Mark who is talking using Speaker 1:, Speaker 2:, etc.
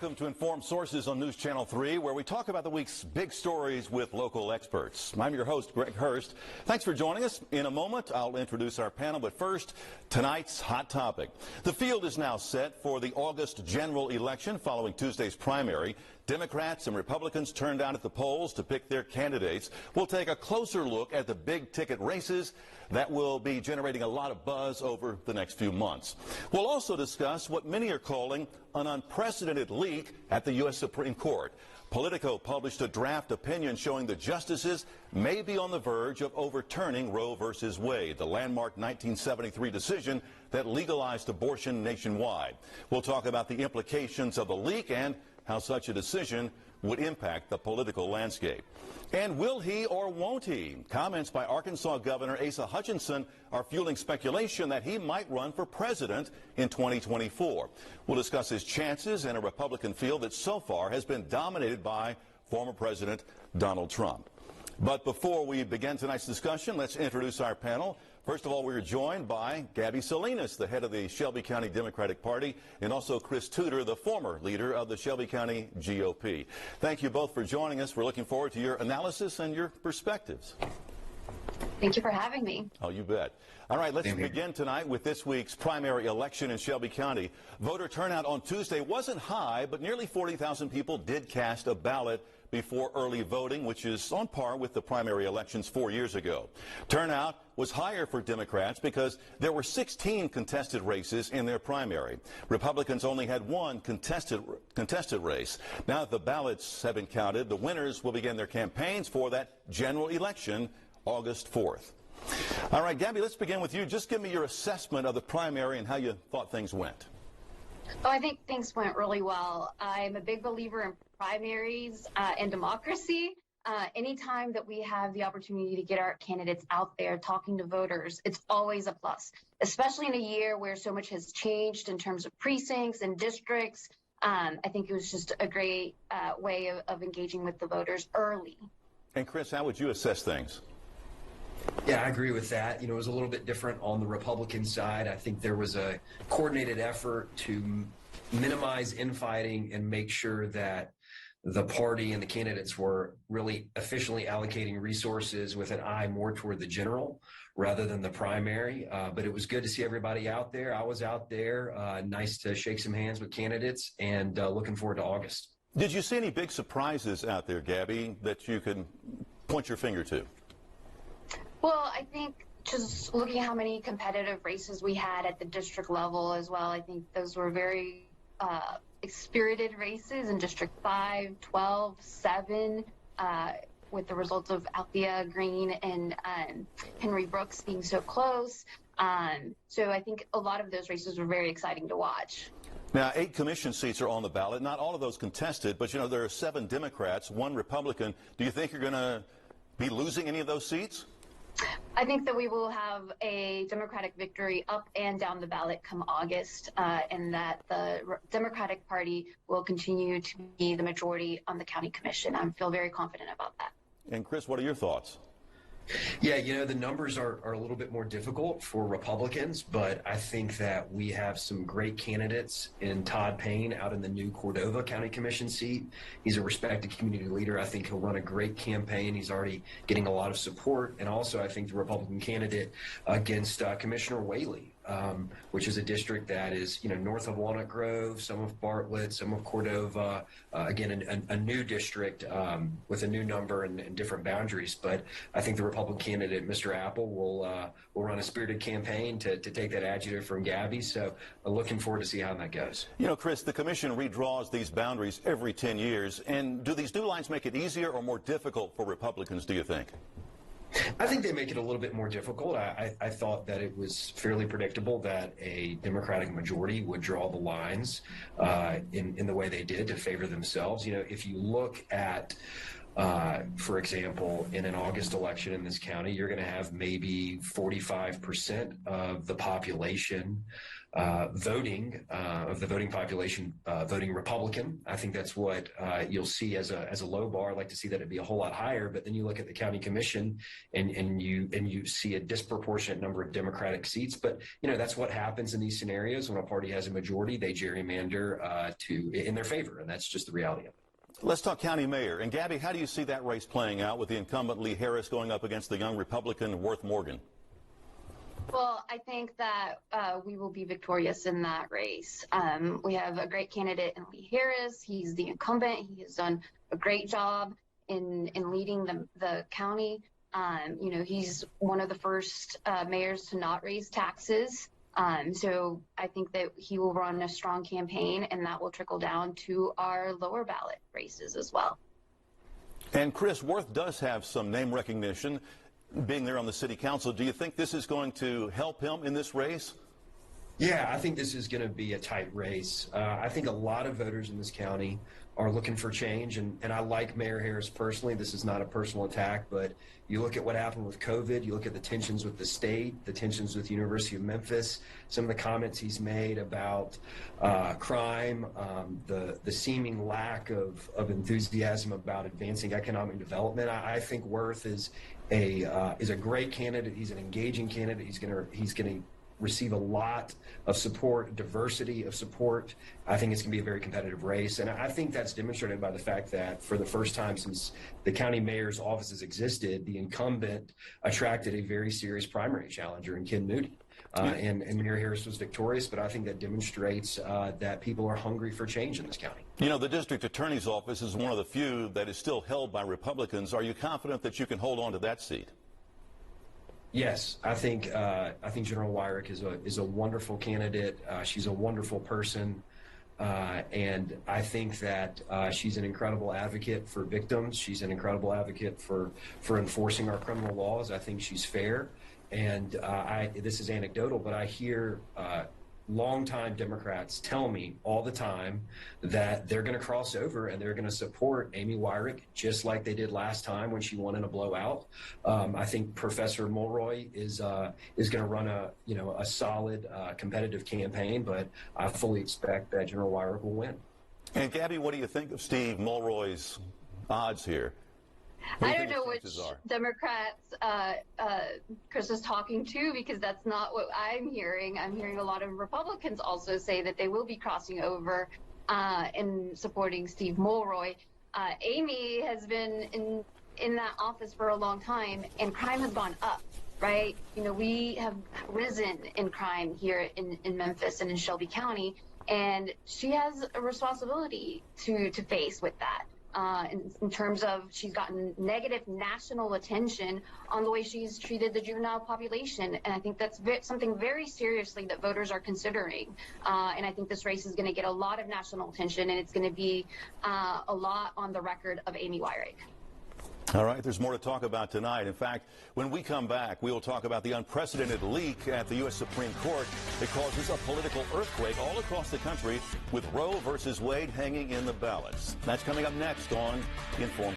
Speaker 1: Welcome to Informed Sources on News Channel 3, where we talk about the week's big stories with local experts. I'm your host, Greg Hurst. Thanks for joining us. In a moment, I'll introduce our panel, but first, tonight's hot topic. The field is now set for the August general election following Tuesday's primary. Democrats and Republicans turned out at the polls to pick their candidates. We'll take a closer look at the big ticket races that will be generating a lot of buzz over the next few months. We'll also discuss what many are calling an unprecedented leak at the U.S. Supreme Court. Politico published a draft opinion showing the justices may be on the verge of overturning Roe v. Wade, the landmark 1973 decision that legalized abortion nationwide. We'll talk about the implications of the leak and how such a decision would impact the political landscape. And will he or won't he? Comments by Arkansas Governor Asa Hutchinson are fueling speculation that he might run for president in 2024. We'll discuss his chances in a Republican field that so far has been dominated by former President Donald Trump. But before we begin tonight's discussion, let's introduce our panel. First of all, we are joined by Gabby Salinas, the head of the Shelby County Democratic Party, and also Chris Tudor, the former leader of the Shelby County GOP. Thank you both for joining us. We're looking forward to your analysis and your perspectives.
Speaker 2: Thank you for having me.
Speaker 1: Oh, you bet. All right, let's begin tonight with this week's primary election in Shelby County. Voter turnout on Tuesday wasn't high, but nearly 40,000 people did cast a ballot before early voting, which is on par with the primary elections 4 years ago. Turnout was higher for Democrats because there were 16 contested races in their primary. Republicans only had one contested race. Now that the ballots have been counted, the winners will begin their campaigns for that general election August 4th. All right, Gabby, let's begin with you. Just give me your assessment of the primary and how you thought things went.
Speaker 2: Oh, I think things went really well. I'm a big believer in primaries and democracy. Anytime that we have the opportunity to get our candidates out there talking to voters, it's always a plus, especially in a year where so much has changed in terms of precincts and districts. I think it was just a great way of engaging with the voters early.
Speaker 1: And Chris, how would you assess things?
Speaker 3: Yeah, I agree with that. You know, it was a little bit different on the Republican side. I think there was a coordinated effort to minimize infighting and make sure that the party and the candidates were really efficiently allocating resources with an eye more toward the general rather than the primary. But it was good to see everybody out there. I was out there. Nice to shake some hands with candidates, and looking forward to August.
Speaker 1: Did you see any big surprises out there, Gabby, that you could point your finger to?
Speaker 2: Well, I think just looking at how many competitive races we had at the district level as well, I think those were very spirited races in District 5, 12, 7, with the results of Althea Green and Henry Brooks being so close. So I think a lot of those races were very exciting to watch.
Speaker 1: Now, 8 commission seats are on the ballot. Not all of those contested, but, you know, there are 7 Democrats, 1 Republican. Do you think you're going to be losing any of those seats?
Speaker 2: I think that we will have a Democratic victory up and down the ballot come August, and that the Democratic Party will continue to be the majority on the county commission. I feel very confident about that.
Speaker 1: And Chris, what are your thoughts?
Speaker 3: Yeah, you know, the numbers are a little bit more difficult for Republicans, but I think that we have some great candidates in Todd Payne out in the new Cordova County Commission seat. He's a respected community leader. I think he'll run a great campaign. He's already getting a lot of support. And also, I think the Republican candidate against Commissioner Whaley, which is a district that is, you know, north of Walnut Grove, some of Bartlett, some of Cordova, again, a new district with a new number and different boundaries. But I think the Republican candidate, Mr. Apple, will run a spirited campaign to take that adjective from Gabby. So looking forward to see how that goes.
Speaker 1: You know, Chris, the commission redraws these boundaries every 10 years. And do these new lines make it easier or more difficult for Republicans, do you think?
Speaker 3: I think they make it a little bit more difficult. I thought that it was fairly predictable that a Democratic majority would draw the lines in the way they did to favor themselves. You know, if you look at, for example, in an August election in this county, you're going to have maybe 45% of the population voting of the voting population voting Republican. I think that's what you'll see as a low bar. I'd like to see that it be a whole lot higher. But then you look at the county commission and you see a disproportionate number of Democratic seats. But that's what happens in these scenarios when a party has a majority. They gerrymander in their favor, and that's just the reality of it.
Speaker 1: Let's talk county mayor. And Gabby, how do you see that race playing out with the incumbent Lee Harris going up against the young Republican Worth Morgan?
Speaker 2: Well, I think that we will be victorious in that race. We have a great candidate in Lee Harris. He's the incumbent. He has done a great job in leading the county. He's one of the first mayors to not raise taxes. So I think that he will run a strong campaign, and that will trickle down to our lower ballot races as well.
Speaker 1: And Chris, Worth does have some name recognition being there on the city council. Do you think this is going to help him in this race?
Speaker 3: Yeah, I think this is going to be a tight race. I think a lot of voters in this county are looking for change, and I like Mayor Harris personally. This is not a personal attack, but you look at what happened with COVID, you look at the tensions with the state, the tensions with the University of Memphis, some of the comments he's made about crime, the seeming lack of enthusiasm about advancing economic development. I think Worth is a great candidate. He's an engaging candidate. He's going to receive a lot of support, diversity of support. I think it's going to be a very competitive race. And I think that's demonstrated by the fact that for the first time since the county mayor's office has existed, the incumbent attracted a very serious primary challenger in Ken Moody. And Mayor Harris was victorious, but I think that demonstrates that people are hungry for change in this county.
Speaker 1: The district attorney's office is one of the few that is still held by Republicans. Are you confident that you can hold on to that seat?
Speaker 3: Yes, I think General Wyrick is a wonderful candidate. She's a wonderful person, and I think that she's an incredible advocate for victims. She's an incredible advocate for enforcing our criminal laws. I think she's fair, and this is anecdotal, but I hear longtime Democrats tell me all the time that they're going to cross over and they're going to support Amy Wyrick just like they did last time when she won in a blowout. I think Professor Mulroy is going to run a solid competitive campaign, but I fully expect that General Wyrick will win.
Speaker 1: And Gabby, what do you think of Steve Mulroy's odds here?
Speaker 2: I don't know which Democrats Chris is talking to, because that's not what I'm hearing. I'm hearing a lot of Republicans also say that they will be crossing over and supporting Steve Mulroy. Amy has been in that office for a long time, and crime has gone up, right? We have risen in crime here in Memphis and in Shelby County, and she has a responsibility to face with that. In terms of she's gotten negative national attention on the way she's treated the juvenile population. And I think that's something very seriously that voters are considering. And I think this race is going to get a lot of national attention, and it's going to be a lot on the record of Amy Wyrick.
Speaker 1: All right, there's more to talk about tonight. In fact, when we come back, we will talk about the unprecedented leak at the U.S. Supreme Court that causes a political earthquake all across the country, with Roe versus Wade hanging in the balance. That's coming up next on Informed.